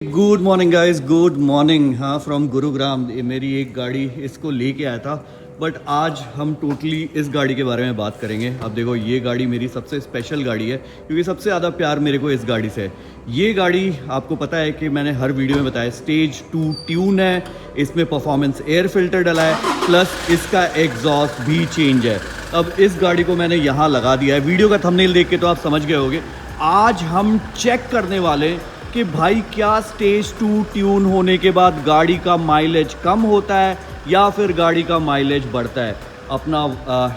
Good morning guys, good morning. हाँ, from Gurugram. ये मेरी एक गाड़ी इसको लेके आया था, बट आज हम टोटली इस गाड़ी के बारे में बात करेंगे। अब देखो, ये गाड़ी मेरी सबसे स्पेशल गाड़ी है क्योंकि सबसे ज़्यादा प्यार मेरे को इस गाड़ी से है। ये गाड़ी आपको पता है कि मैंने हर वीडियो में बताया, स्टेज 2 ट्यून है, इसमें परफॉर्मेंस एयर फिल्टर डला है, प्लस इसका एग्जॉस्ट भी चेंज है। अब इस गाड़ी को मैंने यहाँ लगा दिया है। वीडियो का थंबनेल देख के तो आप समझ गए होंगे। आज हम चेक करने वाले कि भाई क्या स्टेज 2 ट्यून होने के बाद गाड़ी का माइलेज कम होता है या फिर गाड़ी का माइलेज बढ़ता है। अपना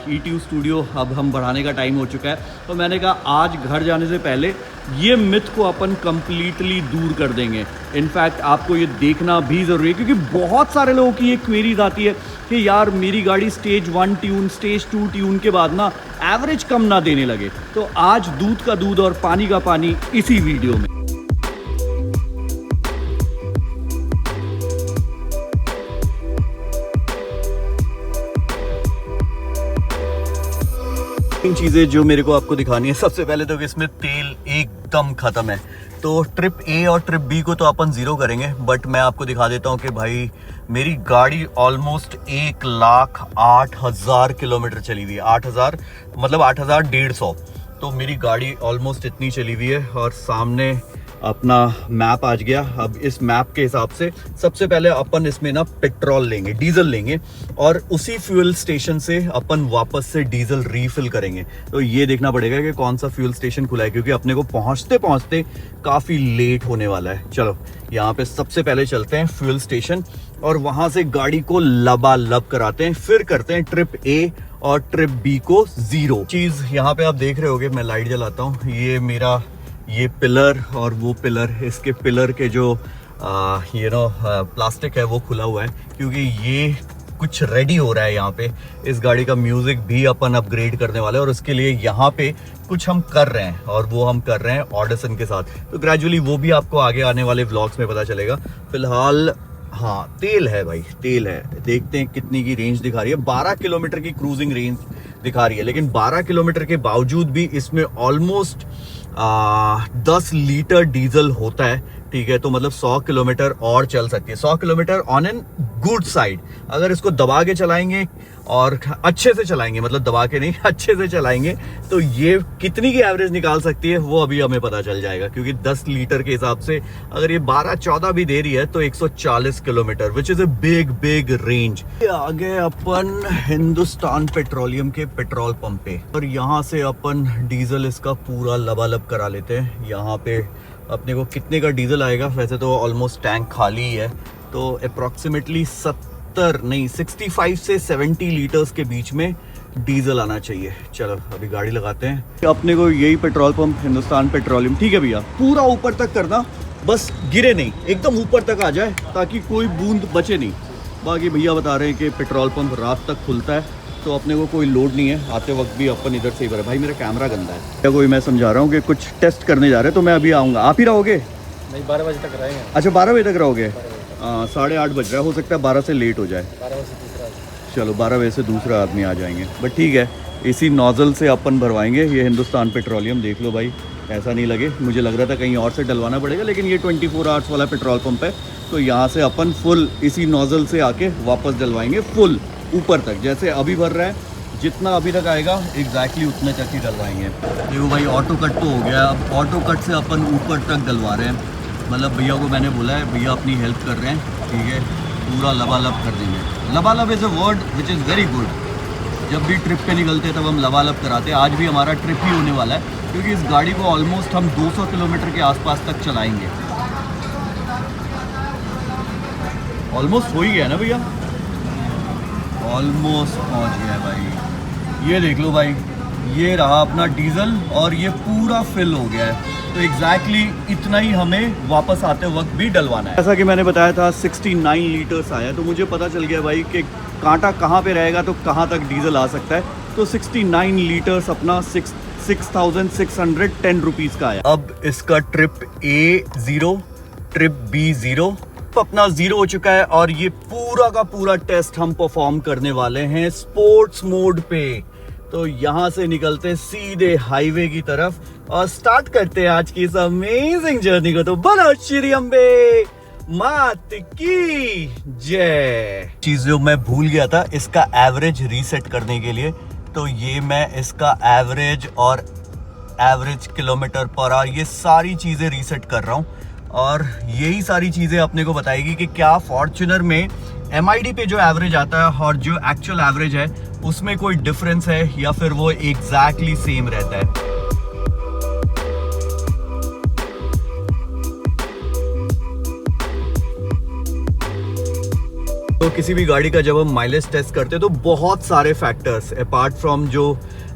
ETU स्टूडियो अब हम बढ़ाने का टाइम हो चुका है, तो मैंने कहा आज घर जाने से पहले ये मिथ को अपन कंप्लीटली दूर कर देंगे। इनफैक्ट आपको ये देखना भी ज़रूरी है क्योंकि बहुत सारे लोगों की ये क्वेरीज आती है कि यार मेरी गाड़ी स्टेज 1 ट्यून स्टेज 2 ट्यून के बाद ना एवरेज कम ना देने लगे। तो आज दूध का दूध और पानी का पानी इसी वीडियो में। तीन चीज़ें जो मेरे को आपको दिखानी है। सबसे पहले तो कि इसमें तेल एकदम ख़त्म है, तो ट्रिप ए और ट्रिप बी को तो अपन ज़ीरो करेंगे, बट मैं आपको दिखा देता हूँ कि भाई मेरी गाड़ी ऑलमोस्ट 1,08,000 किलोमीटर चली हुई है। 8,000 मतलब 8,150। तो मेरी गाड़ी ऑलमोस्ट इतनी चली हुई है। और सामने अपना मैप आ गया। अब इस मैप के हिसाब से सबसे पहले अपन इसमें ना पेट्रोल लेंगे, डीजल लेंगे, और उसी फ्यूल स्टेशन से अपन वापस से डीजल रीफिल करेंगे। तो ये देखना पड़ेगा कि कौन सा फ्यूल स्टेशन खुला है, क्योंकि अपने को पहुंचते पहुंचते काफ़ी लेट होने वाला है। चलो यहाँ पे सबसे पहले चलते हैं फ्यूल स्टेशन और वहाँ से गाड़ी को लबालब कराते हैं, फिर करते हैं ट्रिप ए और ट्रिप बी को ज़ीरो। चीज़ यहाँ पे आप देख रहे होगे, मैं लाइट जलाता हूँ। ये मेरा ये पिलर और वो पिलर, इसके पिलर के जो प्लास्टिक है वो खुला हुआ है क्योंकि ये कुछ रेडी हो रहा है यहाँ पे। इस गाड़ी का म्यूजिक भी अपन अपग्रेड करने वाले हैं और उसके लिए यहाँ पे कुछ हम कर रहे हैं, और वो हम कर रहे हैं ऑडिसन के साथ। तो ग्रेजुअली वो भी आपको आगे आने वाले व्लॉग्स में पता चलेगा। फिलहाल हाँ, तेल है भाई, तेल है। देखते हैं कितनी की रेंज दिखा रही है। 12 किलोमीटर की क्रूजिंग रेंज दिखा रही है, लेकिन 12 किलोमीटर के बावजूद भी इसमें ऑलमोस्ट 10 लीटर डीजल होता है। ठीक है, तो मतलब 100 किलोमीटर और चल सकती है। 100 kilometre on an good side. अगर इसको दबा के चलाएंगे और अच्छे से चलाएंगे, मतलब दबा के नहीं, अच्छे से चलाएंगे, तो ये कितनी की एवरेज निकाल सकती है वो अभी हमें पता चल जाएगा। क्योंकि 10 लीटर के हिसाब से अगर ये 12-14 भी दे रही है तो 140 kilometre, which is a big big range. आगे अपन हिंदुस्तान पेट्रोलियम के पेट्रोल पंप पे, और यहाँ से अपन डीजल इसका पूरा लबालब करा लेते हैं। यहाँ पे अपने को कितने का डीजल आएगा, वैसे तो ऑलमोस्ट टैंक खाली ही है, तो अप्रॉक्सीमेटली 65 से 70 लीटर्स के बीच में डीजल आना चाहिए। चलो अभी गाड़ी लगाते हैं। अपने को यही पेट्रोल पंप हिंदुस्तान पेट्रोलियम, ठीक है भैया, पूरा ऊपर तक करना, बस गिरे नहीं, एकदम ऊपर तक आ जाए ताकि कोई बूंद बचे नहीं। बाकी भैया बता रहे हैं कि पेट्रोल पंप रात तक खुलता है, तो अपने को कोई लोड नहीं है। आते वक्त भी अपन इधर से ही भरे। भाई मेरा कैमरा गंदा है, क्या कोई, मैं समझा रहा हूँ कि कुछ टेस्ट करने जा रहे हैं, तो मैं अभी आऊँगा। आप ही रहोगे? नहीं, 12 बजे तक रहेंगे। अच्छा, 12 बजे तक रहोगे? 8:30 बज रहा है, हो सकता है 12 से लेट हो जाए। 12 बजे से दूसरा। चलो 12 बजे से दूसरा आदमी आ जाएंगे, बट ठीक है, इसी नोज़ल से अपन भरवाएंगे। ये हिंदुस्तान पेट्रोलियम देख लो भाई, ऐसा नहीं लगे। मुझे लग रहा था कहीं और से डलवाना पड़ेगा, लेकिन ये 24 आवर्स वाला पेट्रोल पंप है, तो यहाँ से अपन फुल इसी नोज़ल से आके वापस डलवाएंगे फुल ऊपर तक। जैसे अभी भर रहा है, जितना अभी तक आएगा एग्जैक्टली उतने तक ही डलवाएंगे। देखो भाई, ऑटो कट तो हो गया। अब ऑटो कट से अपन ऊपर तक डलवा रहे हैं। मतलब भैया को मैंने बोला है, भैया अपनी हेल्प कर रहे हैं, ठीक है, पूरा लबालब कर देंगे। लबालब is a word which is very good. जब भी ट्रिप पे निकलते हैं तब हम लबालब कराते हैं। आज भी हमारा ट्रिप ही होने वाला है, क्योंकि इस गाड़ी को ऑलमोस्ट हम 200 किलोमीटर के आसपास तक चलाएंगे। ऑलमोस्ट हो ही गया ना भैया, ऑलमोस्ट पहुंच गया भाई। ये देख लो भाई, ये रहा अपना डीजल और ये पूरा फिल हो गया है। तो एग्जैक्टली इतना ही हमें वापस आते वक्त भी डलवाना है। जैसा कि मैंने बताया था 69 लीटर्स आया, तो मुझे पता चल गया भाई कि कांटा कहाँ पे रहेगा तो कहाँ तक डीजल आ सकता है। तो 69 लीटर्स अपना 6,610 रुपीज़ का आया। अब इसका ट्रिप ए 0, ट्रिप बी 0 अपना 0 हो चुका है, और ये पूरा का पूरा टेस्ट हम परफॉर्म करने वाले हैं स्पोर्ट्स मोड पे। तो यहाँ से निकलते सीधे हाईवे की तरफ और स्टार्ट करते हैं आज की इस अमेजिंग जर्नी को। तो बोलो श्री अम्बे मात की जय। चीज जो मैं भूल गया था, इसका एवरेज रीसेट करने के लिए, तो ये मैं इसका एवरेज और एवरेज किलोमीटर पर आवर ये सारी चीजें रीसेट कर रहा हूँ और यही सारी चीजें अपने को बताएगी कि क्या फॉर्च्यूनर में MID पे जो एवरेज आता है और जो एक्चुअल एवरेज है उसमें कोई डिफरेंस है या फिर वो एग्जैक्टली सेम रहता है। तो किसी भी गाड़ी का जब हम माइलेज टेस्ट करते हैं तो बहुत सारे फैक्टर्स अपार्ट फ्रॉम जो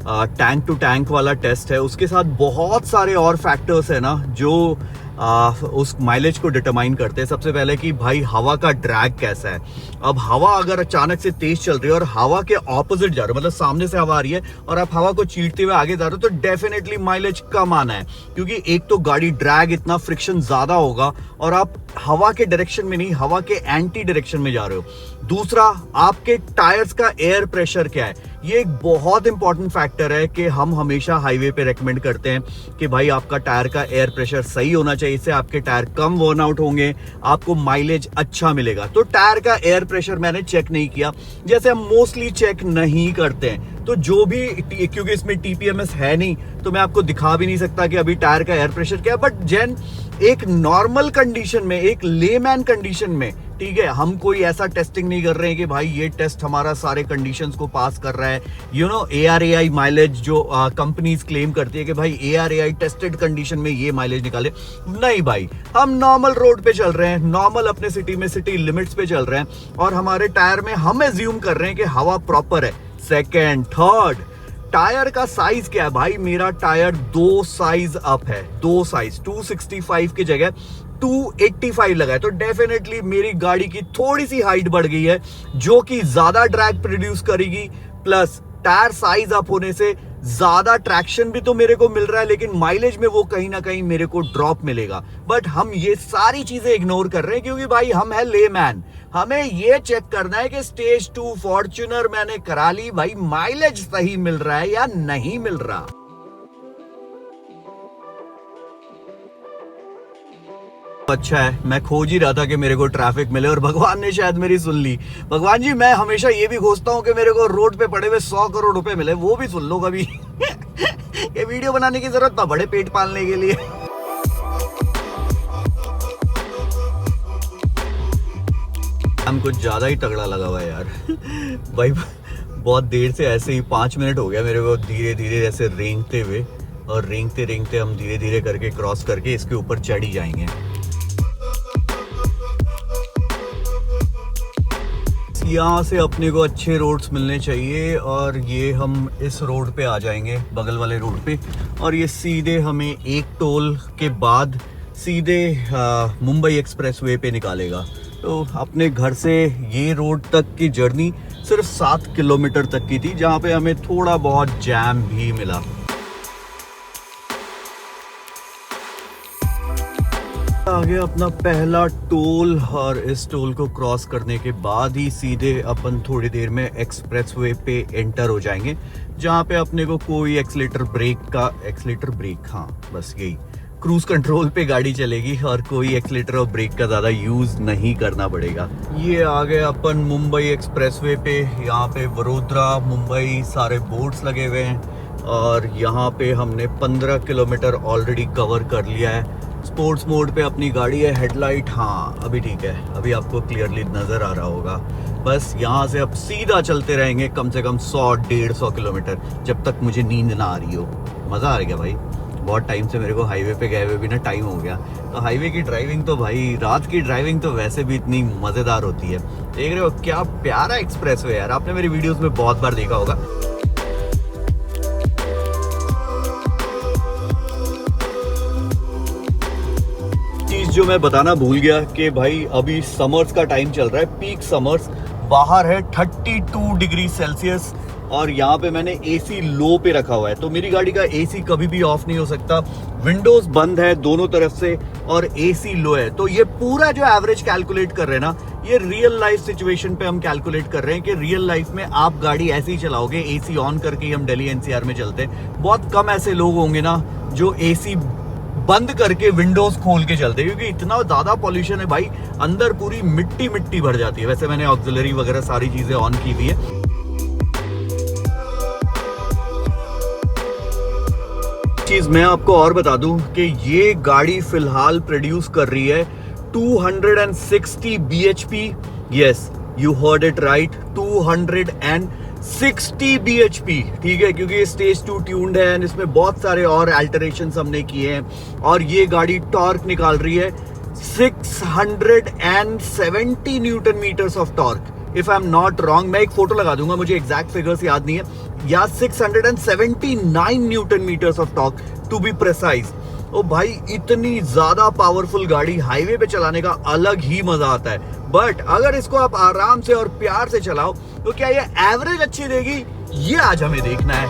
टैंक टू टैंक वाला टेस्ट है, उसके साथ बहुत सारे और फैक्टर्स है ना जो उस माइलेज को डिटरमाइन करते हैं। सबसे पहले कि भाई हवा का ड्रैग कैसा है। अब हवा अगर अचानक से तेज चल रही है और हवा के ऑपोजिट जा रहे हो, मतलब सामने से हवा आ रही है और आप हवा को चीरते हुए आगे जा रहे हो, तो डेफिनेटली माइलेज कम आना है, क्योंकि एक तो गाड़ी ड्रैग इतना फ्रिक्शन ज्यादा होगा और आप हवा के डायरेक्शन में नहीं, हवा के एंटी डायरेक्शन में जा रहे हो। दूसरा, आपके टायर्स का एयर प्रेशर क्या है। ये एक बहुत इंपॉर्टेंट फैक्टर है कि हम हमेशा हाईवे पे रेकमेंड करते हैं कि भाई आपका टायर का एयर प्रेशर सही होना चाहिए, इससे आपके टायर कम वर्न आउट होंगे, आपको माइलेज अच्छा मिलेगा। तो टायर का एयर प्रेशर मैंने चेक नहीं किया, जैसे हम मोस्टली चेक नहीं करते हैं। तो जो भी, क्योंकि इसमें TPMS है नहीं तो मैं आपको दिखा भी नहीं सकता कि अभी टायर का एयर प्रेशर क्या है, बट जेन एक नॉर्मल कंडीशन में, एक लेमैन कंडीशन में, ठीक है, हम कोई ऐसा टेस्टिंग नहीं कर रहे हैं कि भाई ये टेस्ट हमारा सारे कंडीशंस को पास कर रहा है। ARAI माइलेज जो कंपनीज क्लेम करती है कि भाई ARAI टेस्टेड कंडीशन में ये माइलेज निकाले, नहीं भाई, हम नॉर्मल रोड पे चल रहे हैं, नॉर्मल अपने सिटी में सिटी लिमिट्स पे चल रहे हैं और हमारे टायर में हम एज्यूम कर रहे हैं कि हवा प्रॉपर है। सेकेंड, थर्ड, टायर का साइज क्या है। भाई मेरा टायर 2 साइज अप है, 2 साइज, 265 की जगह 285 लगा है, तो डेफिनेटली मेरी गाड़ी की थोड़ी सी हाइट बढ़ गई है जो कि ज्यादा ड्रैग प्रोड्यूस करेगी, प्लस टायर साइज अप होने से ज्यादा ट्रैक्शन भी तो मेरे को मिल रहा है, लेकिन माइलेज में वो कहीं ना कहीं मेरे को ड्रॉप मिलेगा। बट हम ये सारी चीजें इग्नोर कर रहे हैं क्योंकि भाई हम है लेमैन, हमें ये चेक करना है कि स्टेज 2 फॉर्च्यूनर मैंने करा ली, भाई माइलेज सही मिल रहा है या नहीं मिल रहा। अच्छा है, मैं खोज ही रहा था कि मेरे को ट्रैफिक मिले और भगवान ने शायद मेरी सुन ली। भगवान जी, मैं हमेशा ये भी खोजता हूँ कि मेरे को रोड पे पड़े हुए 100 करोड़ रुपए मिले, वो भी सुन लो कभी। ये वीडियो बनाने की जरूरत ना बड़े पेट पालने के लिए। हम कुछ ज्यादा ही तगड़ा लगा हुआ है यार। भाई बहुत देर से ऐसे ही 5 मिनट हो गया मेरे को धीरे धीरे ऐसे रेंगते हुए, और रेंगते रेंगते हम धीरे धीरे करके क्रॉस करके इसके ऊपर चढ़ ही जाएंगे। यहाँ से अपने को अच्छे रोड्स मिलने चाहिए और ये हम इस रोड पे आ जाएंगे, बगल वाले रोड पे, और ये सीधे हमें एक टोल के बाद सीधे मुंबई एक्सप्रेसवे पे निकालेगा। तो अपने घर से ये रोड तक की जर्नी सिर्फ 7 किलोमीटर तक की थी, जहाँ पे हमें थोड़ा बहुत जैम भी मिला। आगे अपना पहला टोल, और इस टोल को क्रॉस करने के बाद ही सीधे अपन थोड़ी देर में एक्सप्रेसवे पे एंटर हो जाएंगे, जहाँ पे अपने को कोई एक्सीलेटर ब्रेक, हाँ बस यही, क्रूज कंट्रोल पे गाड़ी चलेगी और कोई एक्सीलेटर और ब्रेक का ज्यादा यूज नहीं करना पड़ेगा। ये आ गए अपन मुंबई एक्सप्रेसवे पे। यहाँ पे वडोदरा मुंबई सारे बोर्ड्स लगे हुए हैं और यहाँ पे हमने 15 किलोमीटर ऑलरेडी कवर कर लिया है। स्पोर्ट्स मोड पे अपनी गाड़ी है, हेडलाइट हाँ अभी ठीक है, अभी आपको क्लियरली नजर आ रहा होगा। बस यहाँ से अब सीधा चलते रहेंगे कम से कम 100-150 किलोमीटर, जब तक मुझे नींद ना आ रही हो। मजा आ गया भाई, बहुत टाइम से मेरे को हाईवे पे गए हुए भी ना टाइम हो गया। तो हाईवे की ड्राइविंग तो भाई, रात की ड्राइविंग तो वैसे भी इतनी मजेदार होती है। देख रहे हो क्या प्यारा एक्सप्रेसवे यार, आपने मेरी वीडियोस में बहुत बार देखा होगा। चीज जो मैं बताना भूल गया कि भाई अभी समर्स का टाइम चल रहा है, पीक समर्स, बाहर है 32 डिग्री सेल्सियस और यहाँ पे मैंने एसी लो पे रखा हुआ है, तो मेरी गाड़ी का एसी कभी भी ऑफ नहीं हो सकता। विंडोज बंद है दोनों तरफ से और एसी लो है। तो ये पूरा जो एवरेज कैलकुलेट कर रहे हैं ना, ये रियल लाइफ सिचुएशन पे हम कैलकुलेट कर रहे हैं कि रियल लाइफ में आप गाड़ी ऐसे ही चलाओगे, एसी ऑन करके ही हम दिल्ली एनसीआर में चलते हैं। बहुत कम ऐसे लोग होंगे ना जो एसी बंद करके विंडोज खोल के चलते हैं, क्योंकि इतना ज्यादा पॉल्यूशन है भाई, अंदर पूरी मिट्टी मिट्टी भर जाती है। वैसे मैंने ऑक्सिलरी वगैरह सारी चीजें ऑन की हुई है। चीज मैं आपको और बता दूं कि ये गाड़ी फिलहाल प्रोड्यूस कर रही है 260 bhp। Yes, you heard it right, 260 bhp, ठीक है, क्योंकि ये स्टेज 2 ट्यून्ड है, इसमें बहुत सारे और अल्टरेशंस हमने किए हैं। और ये गाड़ी टॉर्क निकाल रही है 670 newton metres of torque, if I am not wrong. मैं एक फोटो लगा दूंगा, मुझे एग्जैक्ट फिगर्स याद नहीं है, या 679 newton metres of torque to be precise. ओ भाई, इतनी ज्यादा पावरफुल गाड़ी हाईवे पे चलाने का अलग ही मजा आता है। बट अगर इसको आप आराम से और प्यार से चलाओ तो क्या ये एवरेज अच्छी देगी, ये आज हमें देखना है।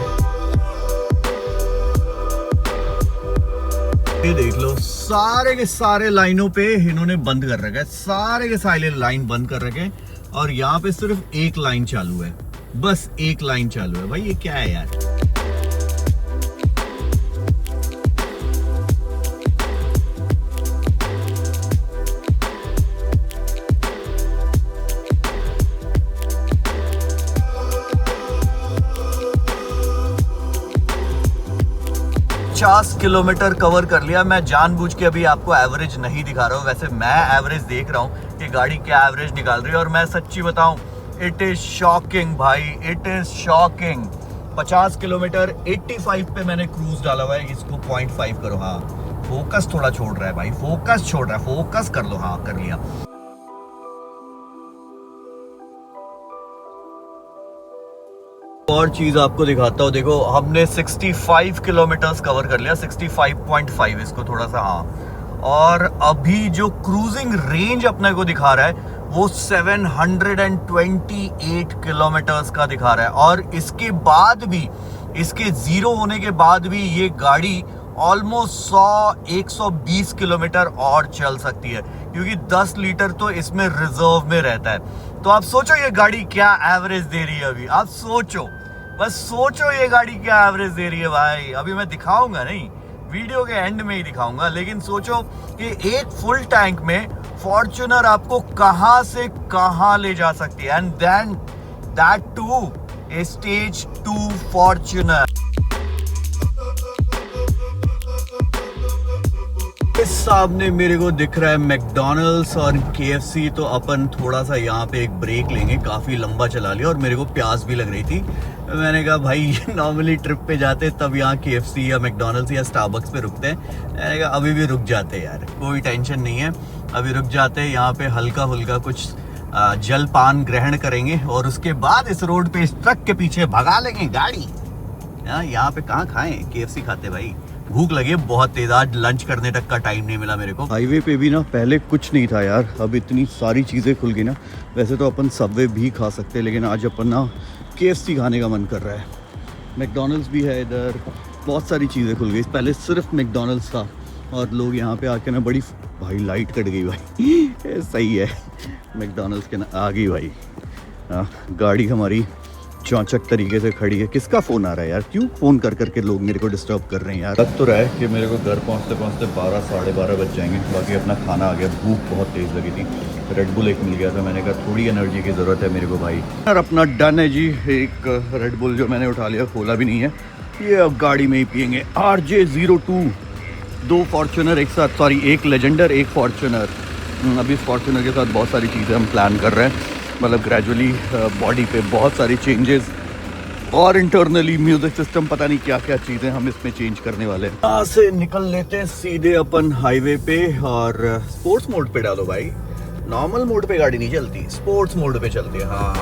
ये देख लो, सारे के सारे लाइनों पे इन्होंने बंद कर रखा है, सारे के सारे लाइन बंद कर रखे हैं और यहाँ पे सिर्फ एक लाइन चालू है, बस एक लाइन चालू है। भाई ये क्या है यार। 50 किलोमीटर कवर कर लिया। मैं जानबूझ के अभी आपको एवरेज नहीं दिखा रहा हूँ, वैसे मैं एवरेज देख रहा हूँ कि गाड़ी क्या एवरेज निकाल रही है। और मैं सच्ची बताऊँ, इट इज शॉकिंग भाई, इट इज शॉकिंग। 50 किलोमीटर 85 पे मैंने क्रूज डाला हुआ है, इसको 0.5 करो। हाँ, फोकस थोड़ा छोड़ रहा है भाई, फोकस छोड़ रहा है, फोकस कर लो। हाँ, कर लिया। और चीज आपको दिखाता हूँ, देखो हमने 65 किलोमीटर्स कवर कर लिया, 65.5 इसको थोड़ा सा। हाँ, और अभी जो क्रूजिंग रेंज अपने को दिखा रहा है वो 728 किलोमीटर्स का दिखा रहा है। और इसके बाद भी, इसके जीरो होने के बाद भी ये गाड़ी ऑलमोस्ट 100-120 किलोमीटर और चल सकती है, क्योंकि 10 लीटर तो इसमें रिजर्व में रहता है। तो आप सोचो ये गाड़ी क्या एवरेज दे रही है अभी, आप सोचो, बस सोचो ये गाड़ी क्या एवरेज दे रही है भाई। अभी मैं दिखाऊंगा नहीं, वीडियो के एंड में ही दिखाऊंगा, लेकिन सोचो कि एक फुल टैंक में फॉर्च्यूनर आपको कहां से कहां ले जा सकती है, and then that to a stage 2 Fortuner. इस सामने मेरे को दिख रहा है मैकडॉनल्ड्स और KFC, तो अपन थोड़ा सा यहाँ पे एक ब्रेक लेंगे। काफी लंबा चला लिया और मेरे को प्यास भी लग रही थी। मैंने कहा भाई नॉर्मली ट्रिप पे जाते तब यहाँ KFC या मैकडॉनल्ड्स या स्टारबक्स पे रुकते हैं, मैंने कहा अभी भी रुक जाते यार, कोई टेंशन नहीं है, अभी रुक जाते हैं। यहाँ पे हल्का फुल्का कुछ जलपान ग्रहण करेंगे और उसके बाद इस रोड पे इस ट्रक के पीछे भगा लेंगे गाड़ी। यहाँ पे कहाँ खाएं, KFC खाते भाई, भूख लगी बहुत तेज, आज लंच करने तक का टाइम नहीं मिला मेरे को। हाईवे पे भी ना पहले कुछ नहीं था यार, अब इतनी सारी चीज़ें खुल गई ना। वैसे तो अपन सबवे भी खा सकते हैं, लेकिन आज अपन ना KFC खाने का मन कर रहा है। मैकडॉनल्ड्स भी है इधर, बहुत सारी चीज़ें खुल गई। पहले सिर्फ मैकडॉनल्ड्स था और लोग यहाँ पे आके ना बड़ी, भाई लाइट कट गई भाई सही है, मैकडॉनल्ड्स के ना आ गई भाई। हाँ, गाड़ी हमारी चौचक तरीके से खड़ी है। किसका फ़ोन आ रहा है यार, क्यों फ़ोन कर करके लोग मेरे को डिस्टर्ब कर रहे हैं यार। लग तो रहा है कि मेरे को घर पहुंचते पहुंचते 12 साढ़े 12 बज जाएंगे। बाकी अपना खाना आ गया, भूख बहुत तेज़ लगी थी, रेड बुल एक मिल गया था, मैंने कहा थोड़ी एनर्जी की ज़रूरत है मेरे को भाई। यार अपना डन है जी, एक रेड बुल जो मैंने उठा लिया, खोला भी नहीं है, ये अब गाड़ी में ही पियेंगे। RJ02, 2 फॉर्च्यूनर एक साथ, सॉरी 1 लेजेंडर 1 फॉर्च्यूनर। अभी इस फॉर्च्यूनर के साथ बहुत सारी चीज़ें हम प्लान कर रहे हैं, मतलब ग्रेजुअली बॉडी पे बहुत सारी चेंजेस और इंटरनली म्यूजिक सिस्टम, पता नहीं क्या क्या चीज़ें हम इसमें चेंज करने वाले हैं। यहाँ से निकल लेते हैं सीधे अपन हाईवे पे और स्पोर्ट्स मोड पे डालो भाई, नॉर्मल मोड पे गाड़ी नहीं चलती, स्पोर्ट्स मोड पे चलती है। हाँ,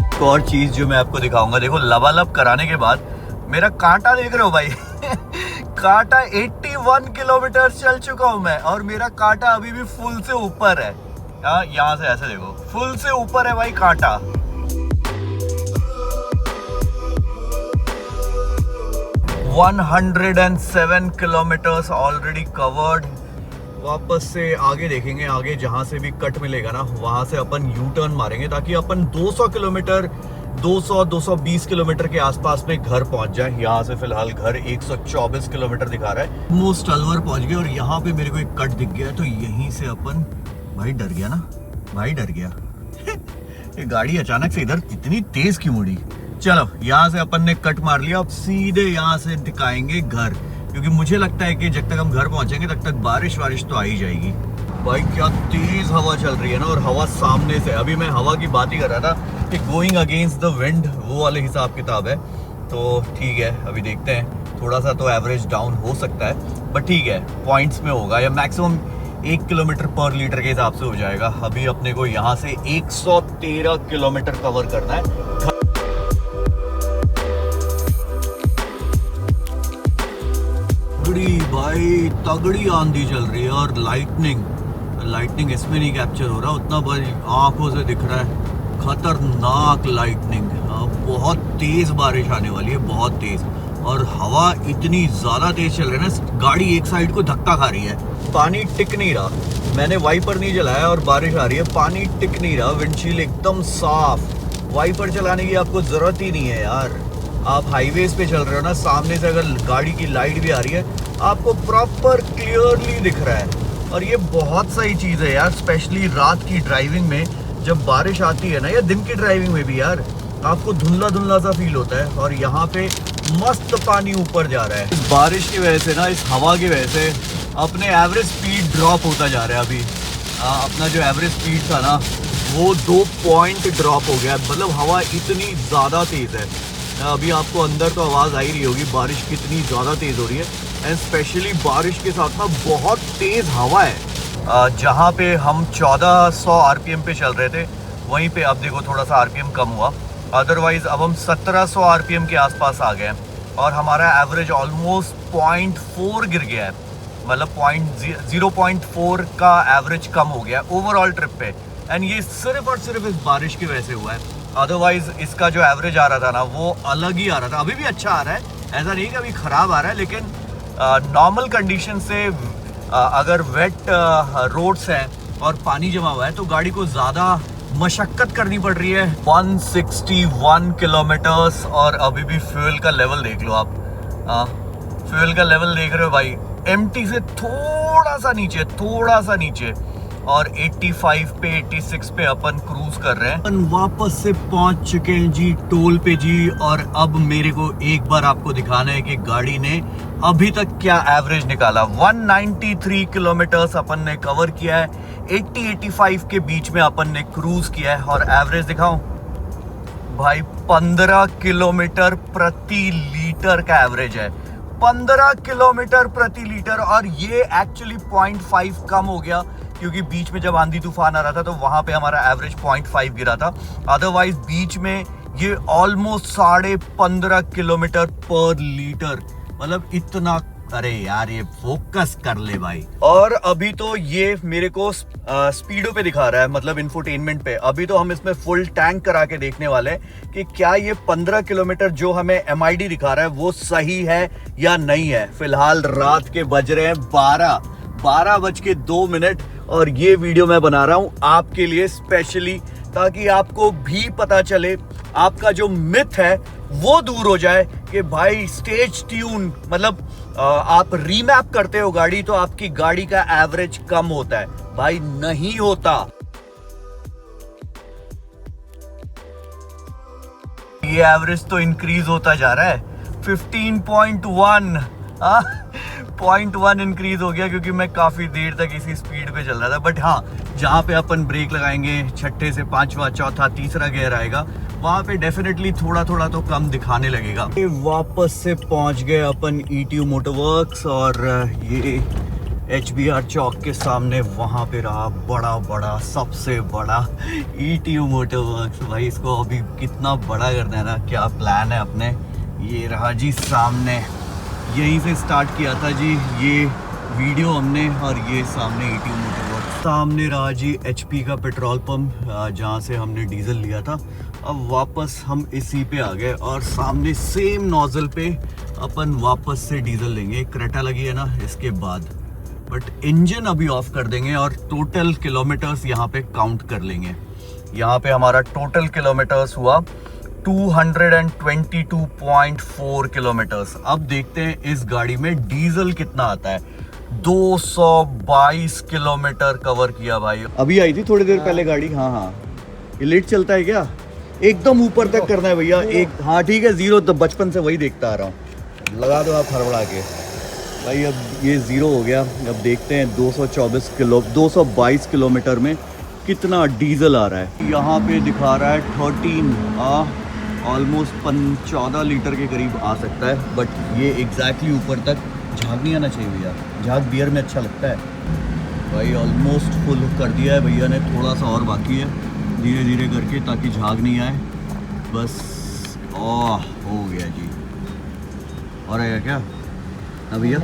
एक और चीज जो मैं आपको दिखाऊंगा, देखो लबालब कराने के बाद मेरा कांटा देख रहे हो भाई काटा 81 किलोमीटर चल चुका हूं मैं, और मेरा काटा अभी भी फुल से ऊपर है। यहाँ से ऐसे देखो, फुल से ऊपर है भाई काटा। One 107 kilometres already covered. वापस से आगे देखेंगे, आगे जहां से भी कट मिलेगा ना वहां से अपन यू टर्न मारेंगे, ताकि अपन 200 किलोमीटर 220 किलोमीटर के आसपास में घर पहुंच जाए। यहाँ से फिलहाल घर 124 किलोमीटर दिखा रहा है। मोस्ट अलवर पहुंच गए, और यहाँ पे मेरे को एक कट दिख गया, तो यहीं से अपन, भाई डर गया ना, भाई डर गया। ये गाड़ी अचानक से इधर इतनी तेज क्यों मुड़ी। चलो यहाँ से अपन ने कट मार लिया, अब सीधे यहाँ से दिखाएंगे घर, क्योंकि मुझे लगता है कि जब तक हम घर पहुंचेंगे तब तक बारिश तो आ ही जाएगी। भाई क्या तेज हवा चल रही है ना, और हवा सामने से। अभी मैं हवा की बात ही कर रहा था कि गोइंग अगेंस्ट द विंड, वो वाले हिसाब किताब है। तो ठीक है, अभी देखते हैं, थोड़ा सा तो एवरेज डाउन हो सकता है, बट ठीक है, पॉइंट्स में होगा, या मैक्सिमम 1 किलोमीटर पर लीटर के हिसाब से हो जाएगा। अभी अपने को यहाँ से 113 किलोमीटर कवर करना है। भाई तगड़ी आंधी चल रही है, और लाइटनिंग इसमें नहीं कैप्चर हो रहा, उतना बड़ी आंखों से दिख रहा है, खतरनाक लाइटनिंग। बहुत तेज बारिश आने वाली है, बहुत तेज, और हवा इतनी ज्यादा तेज चल रही है ना, गाड़ी एक साइड को धक्का खा रही है। पानी टिक नहीं रहा, मैंने वाइपर नहीं जलाया और बारिश आ रही है, पानी टिक नहीं रहा। विंडशील्ड एकदम साफ, वाइपर चलाने की आपको जरूरत ही नहीं है यार। आप हाईवेज पे चल रहे हो ना, सामने से अगर गाड़ी की लाइट भी आ रही है, आपको प्रॉपर क्लियरली दिख रहा है। और ये बहुत सही चीज़ है यार, स्पेशली रात की ड्राइविंग में जब बारिश आती है ना, या दिन की ड्राइविंग में भी यार, आपको धुंधला धुंधला सा फील होता है। और यहाँ पे मस्त पानी ऊपर जा रहा है। इस बारिश की वजह से ना, इस हवा की वजह से अपने एवरेज स्पीड ड्रॉप होता जा रहा है। अभी अपना जो एवरेज स्पीड था ना, वो 2 पॉइंट ड्रॉप हो गया। मतलब हवा इतनी ज़्यादा तेज़ है। अभी आपको अंदर तो आवाज़ आ ही रही होगी, बारिश कितनी ज़्यादा तेज़ हो रही है, एंड स्पेशली बारिश के साथ ना बहुत तेज़ हवा है। जहाँ पे हम 1400 आरपीएम पे चल रहे थे, वहीं पे अब देखो थोड़ा सा आरपीएम कम हुआ। अदरवाइज़ अब हम 1700 आरपीएम के आसपास आ गए हैं, और हमारा एवरेज ऑलमोस्ट 0.4 गिर गया है। मतलब 0.4 का एवरेज कम हो गया है ओवरऑल ट्रिप पे, एंड ये सिर्फ और सिर्फ इस बारिश की वजह से हुआ है। अदरवाइज इसका जो एवरेज आ रहा था ना, वो अलग ही आ रहा था। अभी भी अच्छा आ रहा है, ऐसा नहीं कि अभी ख़राब आ रहा है, लेकिन नॉर्मल कंडीशन से अगर वेट रोड्स हैं और पानी जमा हुआ है, तो गाड़ी को ज़्यादा मशक्क़त करनी पड़ रही है। 161 किलोमीटर्स, और अभी भी फ्यूल का लेवल देख लो आप। फ्यूल का लेवल देख रहे हो भाई, एम्प्टी से थोड़ा सा नीचे, और 85 पे 86 पे अपन क्रूज कर रहे हैं। अपन वापस से पहुंच चुके हैं जी टोल पे जी, और अब मेरे को एक बार आपको दिखाना है कि गाड़ी ने अभी तक क्या एवरेज निकाला। 193 किलोमीटर्स अपन ने कवर किया है, 80-85 के बीच में अपन ने क्रूज किया है, और एवरेज दिखाऊं भाई 15 किलोमीटर प्रति लीटर का एवरेज है। 15 किलोमीटर प्रति लीटर, और ये एक्चुअली 0.5 कम हो गया, क्योंकि बीच में जब आंधी तूफान आ रहा था तो वहां पे हमारा एवरेज 0.5 गिरा था। अदरवाइज बीच में ये ऑलमोस्ट 15.5 किलोमीटर पर लीटर, मतलब इतना। अरे यार ये फोकस कर ले भाई। और अभी तो ये मेरे को स्पीडो पे दिखा रहा है, मतलब इंफोटेनमेंट पे। अभी तो हम इसमें फुल टैंक करा के देखने वाले हैं कि क्या ये 15 किलोमीटर जो हमें MID दिखा रहा है वो सही है या नहीं है। फिलहाल रात के बज रहे हैं 12:02, और ये वीडियो मैं बना रहा हूं आपके लिए स्पेशली, ताकि आपको भी पता चले, आपका जो मिथ है वो दूर हो जाए कि भाई स्टेज ट्यून, मतलब आप रीमैप करते हो गाड़ी तो आपकी गाड़ी का एवरेज कम होता है। भाई नहीं होता। ये एवरेज तो इंक्रीज होता जा रहा है। 15.1 0.1 इंक्रीज हो गया, क्योंकि मैं काफी देर तक इसी स्पीड पे चल रहा था। बट हाँ, जहाँ पे अपन ब्रेक लगाएंगे, छठे से पांचवा, चौथा, तीसरा गियर आएगा, वहां पे डेफिनेटली थोड़ा थोड़ा तो कम दिखाने लगेगा। वापस से पहुंच गए अपन ETU मोटरवर्क्स, और ये HBR चौक के सामने वहां पे रहा बड़ा सबसे बड़ा ETU मोटरवर्क्स। भाई इसको अभी कितना बड़ा करना है ना, क्या प्लान है अपने। ये रहा जी सामने, यहीं से स्टार्ट किया था जी ये वीडियो हमने, और ये सामने ETU मोटरवर्क्स, सामने रहा जी HP का पेट्रोल पंप जहाँ से हमने डीजल लिया था। अब वापस हम इसी पे आ गए और सामने सेम नोजल पे अपन वापस से डीजल लेंगे। क्रेटा लगी है ना इसके बाद, बट इंजन अभी ऑफ कर देंगे और टोटल किलोमीटर्स यहाँ पे काउंट कर लेंगे। यहाँ पे हमारा टोटल किलोमीटर्स हुआ 222.4 किलोमीटर्स। अब देखते हैं इस गाड़ी में डीजल कितना आता है। 222 किलोमीटर कवर किया भाई। अभी आई थी थोड़ी देर पहले गाड़ी। हाँ, ये लेट चलता है क्या? एकदम ऊपर तक करना है भैया। एक हाँ ठीक है, जीरो तो बचपन से वही देखता आ रहा हूँ। लगा दो आप हड़बड़ा के भाई। अब ये जीरो हो गया। अब देखते हैं 222 किलोमीटर में कितना डीजल आ रहा है। यहाँ पे दिखा रहा है 13 ऑलमोस्ट 14 लीटर के करीब आ सकता है, बट ये एग्जैक्टली ऊपर तक झाग नहीं आना चाहिए भैया। झाग बियर में अच्छा लगता है भाई। ऑलमोस्ट फुल कर दिया है भैया ने, थोड़ा सा और बाकी है धीरे धीरे करके, ताकि झाग नहीं आए। बस हो गया जी। और आएगा क्या अब भैया?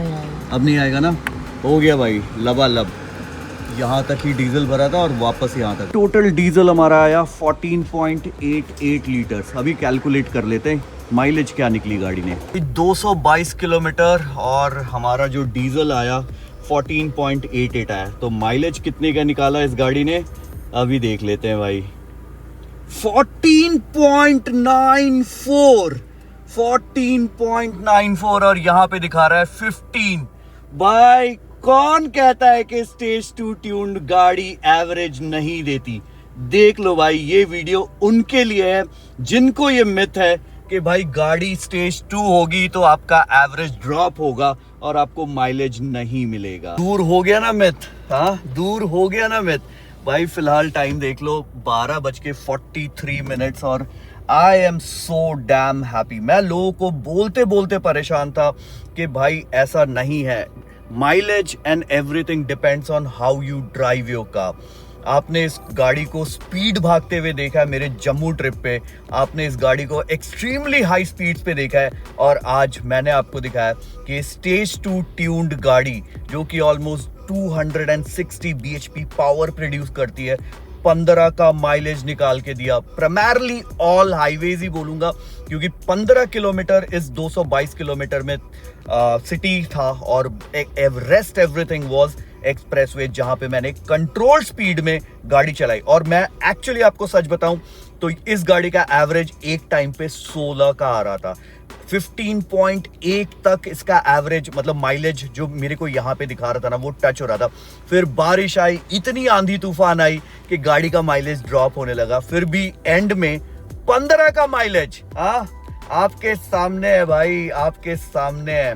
अब नहीं आएगा ना। हो गया भाई लबालब। यहाँ तक ही डीजल भरा था और वापस यहाँ तक। टोटल डीजल हमारा आया 14.88 लीटर्स। अभी कैलकुलेट कर लेते हैं माइलेज क्या निकली गाड़ी ने। 222 किलोमीटर और हमारा जो डीजल आया 14.88 आया। तो माइलेज कितने का निकाला इस गाड़ी ने अभी देख लेते हैं भाई। 14.94 और यहाँ पे दिखा रहा है 15। भाई कौन कहता है कि स्टेज 2 ट्यून्ड गाड़ी एवरेज नहीं देती? देख लो भाई, ये वीडियो उनके लिए है जिनको ये मिथ है कि भाई गाड़ी स्टेज 2 होगी तो आपका एवरेज ड्रॉप होगा और आपको माइलेज नहीं मिलेगा। दूर हो गया ना मिथ। हाँ, दूर हो गया ना मिथ भाई। फिलहाल टाइम देख लो 12:43 और I am so damn happy. मैं लोगों को बोलते बोलते परेशान था कि भाई ऐसा नहीं है। Mileage and everything depends on how you drive your car. आपने इस गाड़ी को स्पीड भागते हुए देखा है मेरे जम्मू ट्रिप पे। आपने इस गाड़ी को एक्सट्रीमली हाई स्पीड्स पे देखा है, और आज मैंने आपको दिखाया कि स्टेज 2 ट्यून्ड गाड़ी जो कि ऑलमोस्ट 260 bhp पावर प्रोड्यूस करती है, 15 का माइलेज निकाल के दिया। प्राइमरली ऑल हाईवेज ही बोलूंगा, क्योंकि 15 किलोमीटर इस 222 किलोमीटर में सिटी था, और रेस्ट एवरीथिंग वाज एक्सप्रेसवे, जहां पे मैंने कंट्रोल स्पीड में गाड़ी चलाई। और मैं एक्चुअली आपको सच बताऊं तो इस गाड़ी का एवरेज एक टाइम पे 16 का आ रहा था। 15.1 तक इसका एवरेज मतलब माइलेज जो मेरे को यहाँ पे दिखा रहा था ना, वो टच हो रहा था। फिर बारिश आई, इतनी आंधी तूफान आई कि गाड़ी का माइलेज ड्रॉप होने लगा। फिर भी एंड में 15 का माइलेज। आपके सामने है भाई, आपके सामने है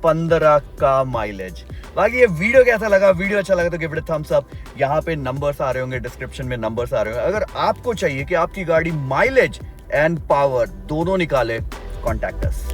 15 का माइलेज। बाकी ये वीडियो कैसा लगा? वीडियो अच्छा लगा तो give it a thumbs up. यहाँ पे नंबर्स आ रहे होंगे, डिस्क्रिप्शन में नंबर्स आ रहे होंगे। अगर आपको चाहिए कि आपकी गाड़ी माइलेज एंड पावर दोनों निकाले, कॉन्टैक्ट अस।